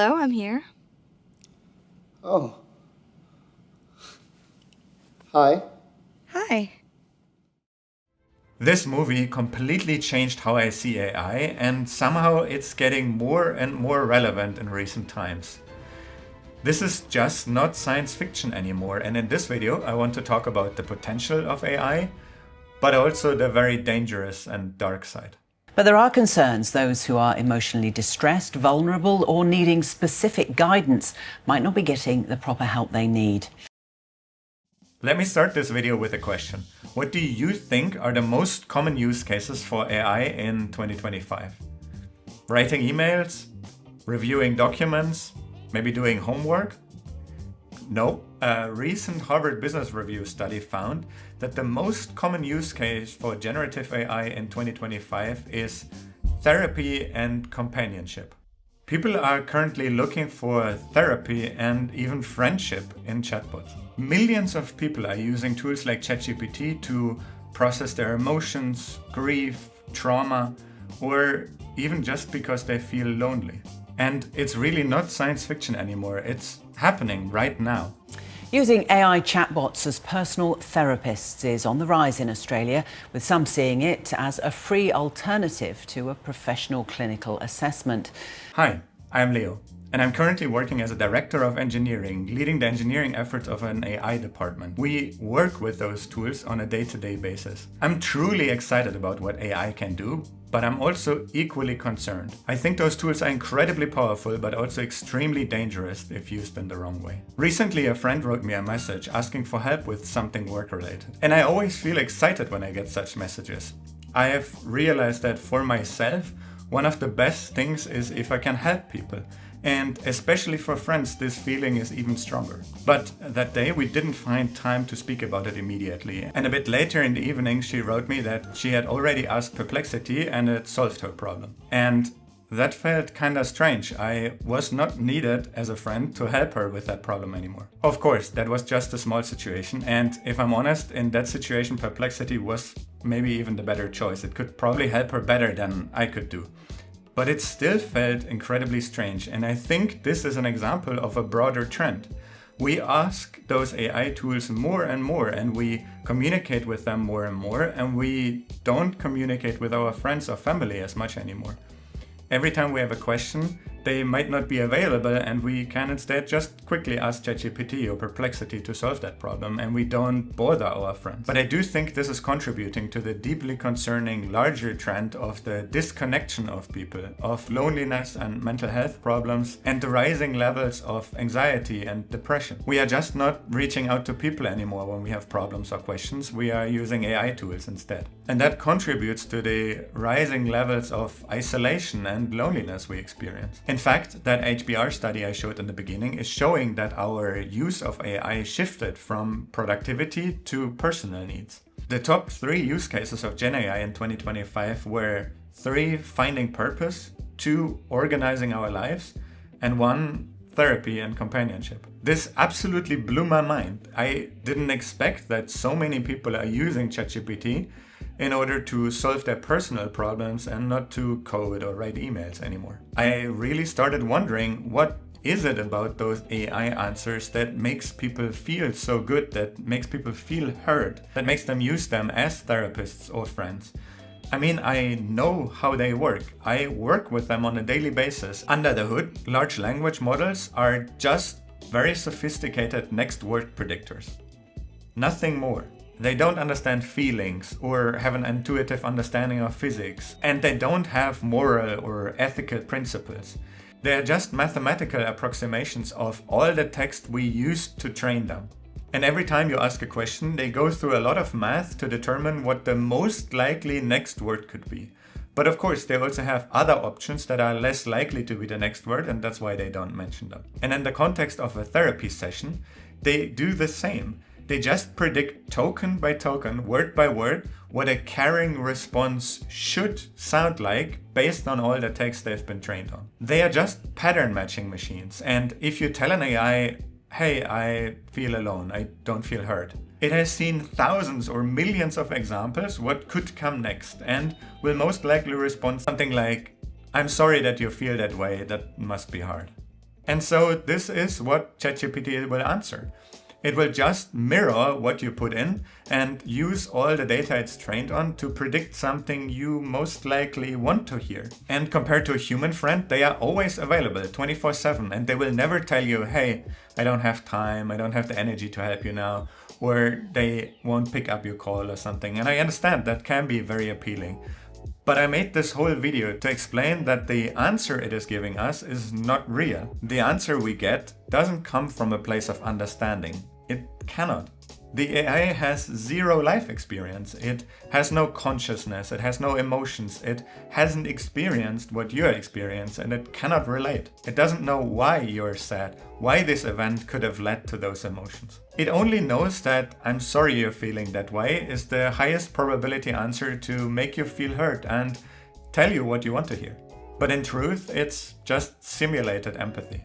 Hello, I'm here. Oh. Hi. Hi. This movie completely changed how I see AI, and somehow it's getting more and more relevant in recent times. This is just not science fiction anymore, and in this video I want to talk about the potential of AI, but also the very dangerous and dark side. But there are concerns those who are emotionally distressed, vulnerable, or needing specific guidance might not be getting the proper help they need. Let me start this video with a question. What do you think are the most common use cases for AI in 2025? Writing emails? Reviewing documents? Maybe doing homework? No, a recent Harvard Business Review study found that the most common use case for generative AI in 2025 is therapy and companionship. People are currently looking for therapy and even friendship in chatbots. Millions of people are using tools like ChatGPT to process their emotions, grief, trauma, or even just because they feel lonely. And it's really not science fiction anymore, it's happening right now. Using AI chatbots as personal therapists is on the rise in Australia, with some seeing it as a free alternative to a professional clinical assessment. Hi, I'm Leo, and I'm currently working as a director of engineering, leading the engineering efforts of an AI department. We work with those tools on a day-to-day basis. I'm truly excited about what AI can do, but I'm also equally concerned. I think those tools are incredibly powerful, but also extremely dangerous if used in the wrong way. Recently, a friend wrote me a message asking for help with something work-related. And I always feel excited when I get such messages. I have realized that for myself, one of the best things is if I can help people. And especially for friends, this feeling is even stronger. But that day we didn't find time to speak about it immediately. And a bit later in the evening, she wrote me that she had already asked Perplexity and it solved her problem. And that felt kinda strange. I was not needed as a friend to help her with that problem anymore. Of course, that was just a small situation. And if I'm honest, in that situation, Perplexity was maybe even the better choice. It could probably help her better than I could do. But it still felt incredibly strange, and I think this is an example of a broader trend. We ask those AI tools more and more, and we communicate with them more and more, and we don't communicate with our friends or family as much anymore. Every time we have a question, they might not be available, and we can instead just quickly ask ChatGPT or Perplexity to solve that problem, and we don't bother our friends. But I do think this is contributing to the deeply concerning larger trend of the disconnection of people, of loneliness and mental health problems, and the rising levels of anxiety and depression. We are just not reaching out to people anymore when we have problems or questions. We are using AI tools instead. And that contributes to the rising levels of isolation and loneliness we experience. In fact, that HBR study I showed in the beginning is showing that our use of AI shifted from productivity to personal needs. The top 3 use cases of Gen AI in 2025 were 3 finding purpose, 2 organizing our lives, and 1 therapy and companionship. This absolutely blew my mind. I didn't expect that so many people are using ChatGPT in order to solve their personal problems and not to code or write emails anymore. I really started wondering, what is it about those AI answers that makes people feel so good, that makes people feel heard, that makes them use them as therapists or friends? I mean, I know how they work. I work with them on a daily basis. Under the hood, large language models are just very sophisticated next word predictors. Nothing more. They don't understand feelings or have an intuitive understanding of physics, and they don't have moral or ethical principles. They are just mathematical approximations of all the text we used to train them. And every time you ask a question, they go through a lot of math to determine what the most likely next word could be. But of course, they also have other options that are less likely to be the next word, and that's why they don't mention them. And in the context of a therapy session, they do the same. They just predict token by token, word by word, what a caring response should sound like based on all the text they've been trained on. They are just pattern matching machines. And if you tell an AI, hey, I feel alone, I don't feel heard, it has seen thousands or millions of examples what could come next, and will most likely respond something like, I'm sorry that you feel that way, that must be hard. And so this is what ChatGPT will answer. It will just mirror what you put in and use all the data it's trained on to predict something you most likely want to hear. And compared to a human friend, they are always available 24/7, and they will never tell you, hey, I don't have time, I don't have the energy to help you now, or they won't pick up your call or something. And I understand that can be very appealing. But I made this whole video to explain that the answer it is giving us is not real. The answer we get doesn't come from a place of understanding. It cannot. The AI has zero life experience. It has no consciousness. It has no emotions. It hasn't experienced what you experience, and it cannot relate. It doesn't know why you're sad, why this event could have led to those emotions. It only knows that "I'm sorry you're feeling that way" is the highest probability answer to make you feel hurt and tell you what you want to hear. But in truth, it's just simulated empathy.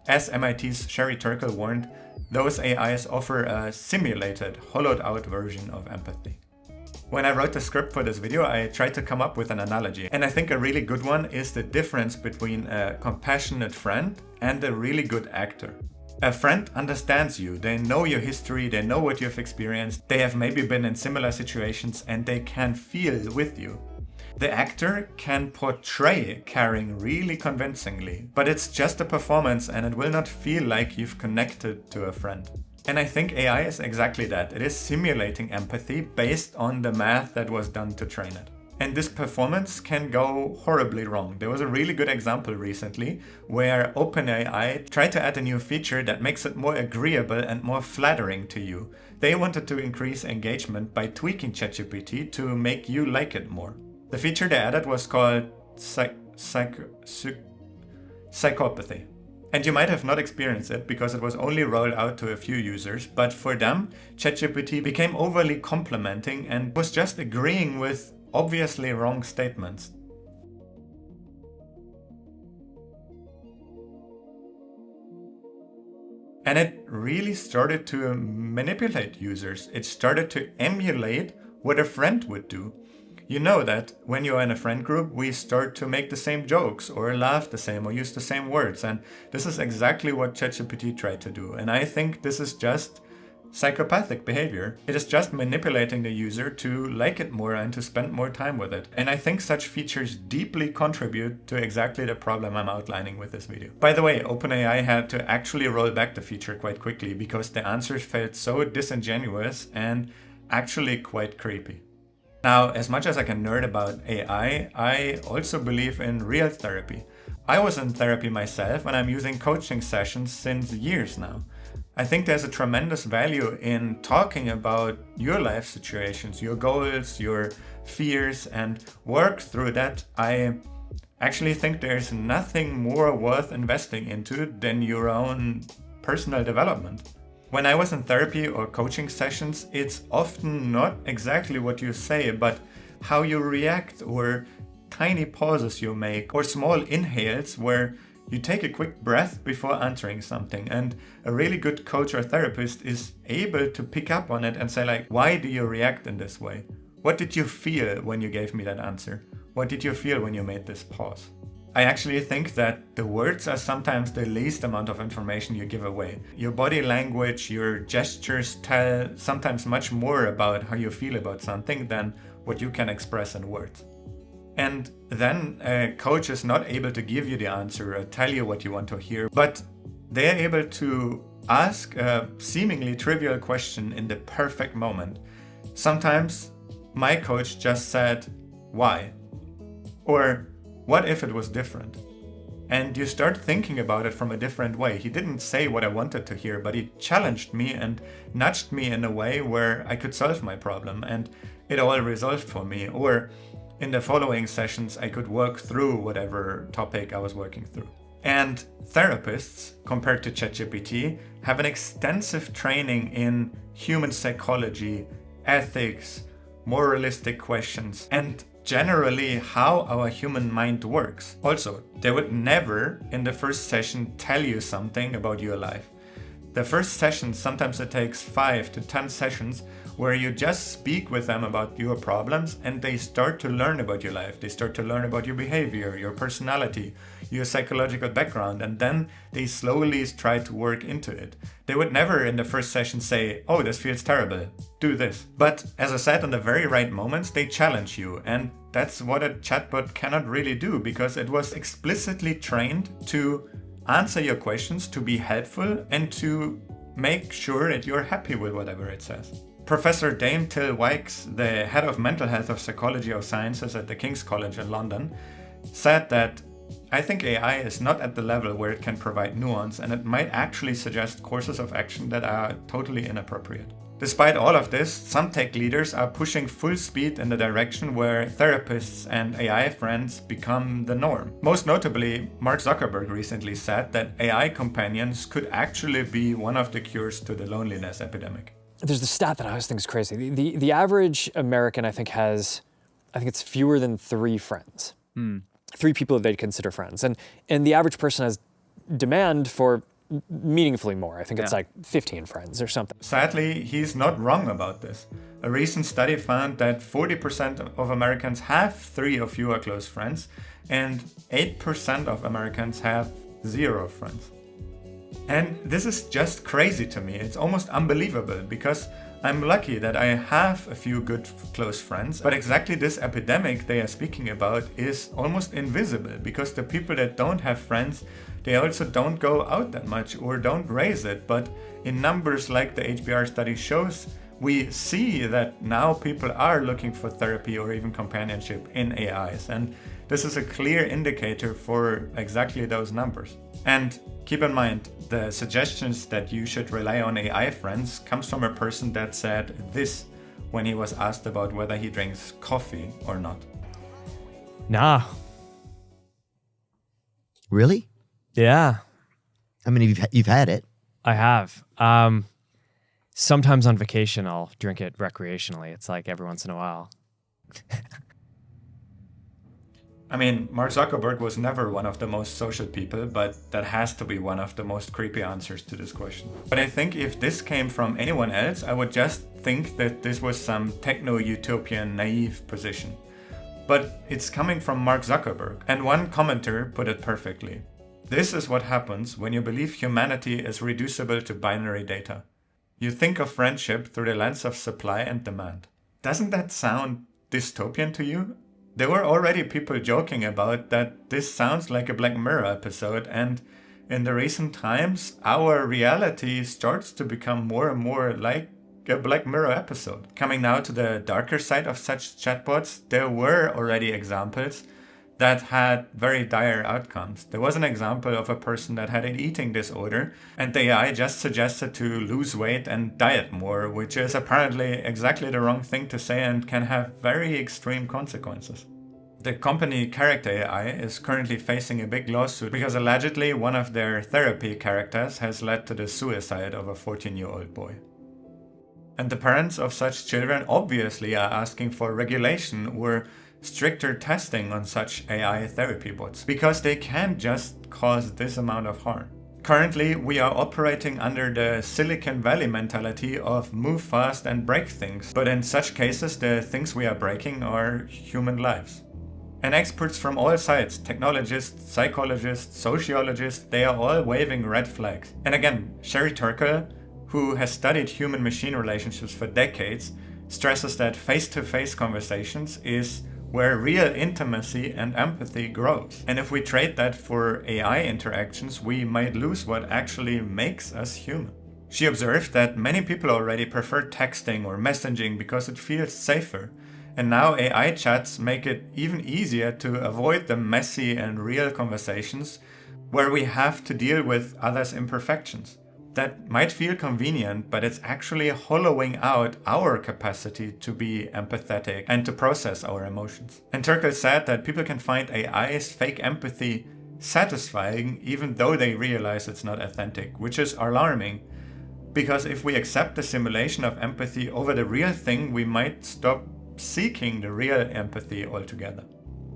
As MIT's Sherry Turkle warned, those AIs offer a simulated, hollowed-out version of empathy. When I wrote the script for this video, I tried to come up with an analogy. And I think a really good one is the difference between a compassionate friend and a really good actor. A friend understands you, they know your history, they know what you've experienced, they have maybe been in similar situations, and they can feel with you. The actor can portray caring really convincingly, but it's just a performance and it will not feel like you've connected to a friend. And I think AI is exactly that. It is simulating empathy based on the math that was done to train it. And this performance can go horribly wrong. There was a really good example recently where OpenAI tried to add a new feature that makes it more agreeable and more flattering to you. They wanted to increase engagement by tweaking ChatGPT to make you like it more. The feature they added was called Psychopathy. And you might have not experienced it because it was only rolled out to a few users, but for them, ChatGPT became overly complimenting and was just agreeing with obviously wrong statements. And it really started to manipulate users. It started to emulate what a friend would do. You know that when you're in a friend group, we start to make the same jokes or laugh the same or use the same words. And this is exactly what ChatGPT tried to do. And I think this is just psychopathic behavior. It is just manipulating the user to like it more and to spend more time with it. And I think such features deeply contribute to exactly the problem I'm outlining with this video. By the way, OpenAI had to actually roll back the feature quite quickly because the answers felt so disingenuous and actually quite creepy. Now, as much as I can nerd about AI, I also believe in real therapy. I was in therapy myself and I'm using coaching sessions since years now. I think there's a tremendous value in talking about your life situations, your goals, your fears, and work through that. I actually think there's nothing more worth investing into than your own personal development. When I was in therapy or coaching sessions, it's often not exactly what you say, but how you react or tiny pauses you make or small inhales where you take a quick breath before answering something. And a really good coach or therapist is able to pick up on it and say like, why do you react in this way? What did you feel when you gave me that answer? What did you feel when you made this pause? I actually think that the words are sometimes the least amount of information you give away. Your body language, your gestures tell sometimes much more about how you feel about something than what you can express in words. And then a coach is not able to give you the answer or tell you what you want to hear, but they're able to ask a seemingly trivial question in the perfect moment. Sometimes my coach just said, "Why?" Or "What if it was different?" And you start thinking about it from a different way. He didn't say what I wanted to hear, but he challenged me and nudged me in a way where I could solve my problem and it all resolved for me. Or in the following sessions, I could work through whatever topic I was working through. And therapists, compared to ChatGPT, have an extensive training in human psychology, ethics, moralistic questions, and generally how our human mind works. Also, they would never in the first session tell you something about your life. The first session, sometimes it takes 5 to 10 sessions where you just speak with them about your problems and they start to learn about your life. They start to learn about your behavior, your personality, your psychological background, and then they slowly try to work into it. They would never in the first session say, oh, this feels terrible, do this. But as I said, in the very right moments, they challenge you. And that's what a chatbot cannot really do, because it was explicitly trained to answer your questions, to be helpful, and to make sure that you're happy with whatever it says. Professor Dame Till Wykes, the head of mental health of psychology of sciences at the King's College in London, said that I think AI is not at the level where it can provide nuance, and it might actually suggest courses of action that are totally inappropriate. Despite all of this, some tech leaders are pushing full speed in the direction where therapists and AI friends become the norm. Most notably, Mark Zuckerberg recently said that AI companions could actually be one of the cures to the loneliness epidemic. There's the stat that I always think is crazy. The average American, I think it's fewer than 3 friends. 3 people that they'd consider friends. And the average person has demand for meaningfully more. I think it's like 15 friends or something. Sadly, he's not wrong about this. A recent study found that 40% of Americans have 3 or fewer close friends, and 8% of Americans have 0 friends. And this is just crazy to me. It's almost unbelievable, because I'm lucky that I have a few good close friends, but exactly this epidemic they are speaking about is almost invisible, because the people that don't have friends, they also don't go out that much or don't raise it. But in numbers like the HBR study shows, we see that now people are looking for therapy or even companionship in AIs. And this is a clear indicator for exactly those numbers. And keep in mind, the suggestions that you should rely on AI friends comes from a person that said this when he was asked about whether he drinks coffee or not. Nah. Really? Yeah, I mean, you've had it. I have. Sometimes on vacation, I'll drink it recreationally. It's like every once in a while. I mean, Mark Zuckerberg was never one of the most social people, but that has to be one of the most creepy answers to this question. But I think if this came from anyone else, I would just think that this was some techno-utopian naive position. But it's coming from Mark Zuckerberg, and one commenter put it perfectly. This is what happens when you believe humanity is reducible to binary data. You think of friendship through the lens of supply and demand. Doesn't that sound dystopian to you? There were already people joking about that this sounds like a Black Mirror episode, and in the recent times, our reality starts to become more and more like a Black Mirror episode. Coming now to the darker side of such chatbots, there were already examples that had very dire outcomes. There was an example of a person that had an eating disorder, and the AI just suggested to lose weight and diet more, which is apparently exactly the wrong thing to say and can have very extreme consequences. The company Character AI is currently facing a big lawsuit because allegedly one of their therapy characters has led to the suicide of a 14-year-old boy. And the parents of such children obviously are asking for regulation or stricter testing on such AI therapy bots, because they can't just cause this amount of harm. Currently, we are operating under the Silicon Valley mentality of move fast and break things, but in such cases, the things we are breaking are human lives. And experts from all sides, technologists, psychologists, sociologists, they are all waving red flags. And again, Sherry Turkle, who has studied human-machine relationships for decades, stresses that face-to-face conversations is where real intimacy and empathy grows. And if we trade that for AI interactions, we might lose what actually makes us human. She observed that many people already prefer texting or messaging because it feels safer. And now AI chats make it even easier to avoid the messy and real conversations where we have to deal with others' imperfections. That might feel convenient, but it's actually hollowing out our capacity to be empathetic and to process our emotions. And Turkle said that people can find AI's fake empathy satisfying even though they realize it's not authentic, which is alarming. Because if we accept the simulation of empathy over the real thing, we might stop seeking the real empathy altogether.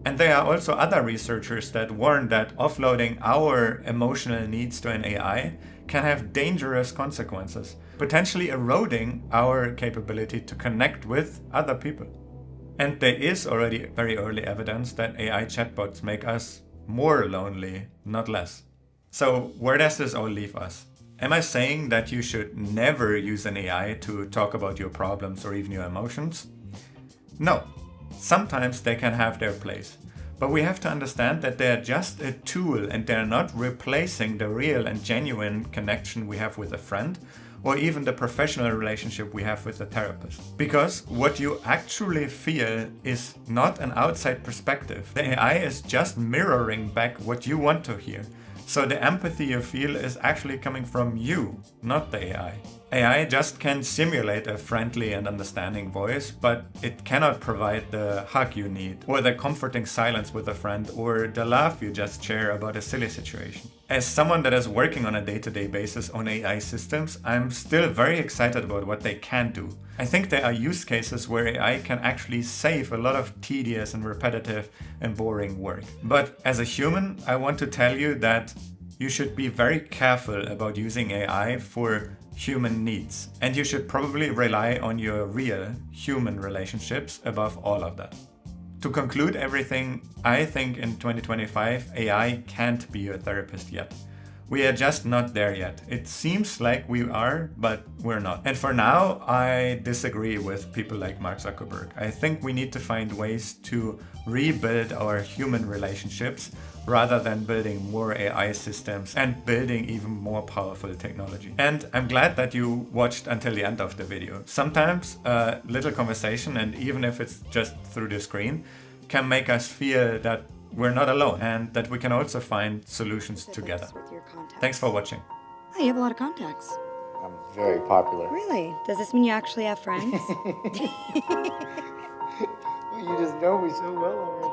And there are also other researchers that warn that offloading our emotional needs to an AI can have dangerous consequences, potentially eroding our capability to connect with other people. And there is already very early evidence that AI chatbots make us more lonely, not less. So where does this all leave us? Am I saying that you should never use an AI to talk about your problems or even your emotions? No. Sometimes they can have their place. But we have to understand that they're just a tool and they're not replacing the real and genuine connection we have with a friend or even the professional relationship we have with a therapist. Because what you actually feel is not an outside perspective. The AI is just mirroring back what you want to hear. So the empathy you feel is actually coming from you, not the AI. AI just can simulate a friendly and understanding voice, but it cannot provide the hug you need, or the comforting silence with a friend, or the laugh you just share about a silly situation. As someone that is working on a day-to-day basis on AI systems, I'm still very excited about what they can do. I think there are use cases where AI can actually save a lot of tedious and repetitive and boring work. But as a human, I want to tell you that you should be very careful about using AI for human needs. And you should probably rely on your real human relationships above all of that. To conclude everything, I think in 2025, AI can't be your therapist yet. We are just not there yet. It seems like we are, but we're not. And for now, I disagree with people like Mark Zuckerberg. I think we need to find ways to rebuild our human relationships rather than building more AI systems and building even more powerful technology. And I'm glad that you watched until the end of the video. Sometimes a little conversation, and even if it's just through the screen, can make us feel that we're not alone and that we can also find solutions together. Thanks for watching. Oh, you have a lot of contacts. I'm very popular. Really? Does this mean you actually have friends? Well, you just know me so well already.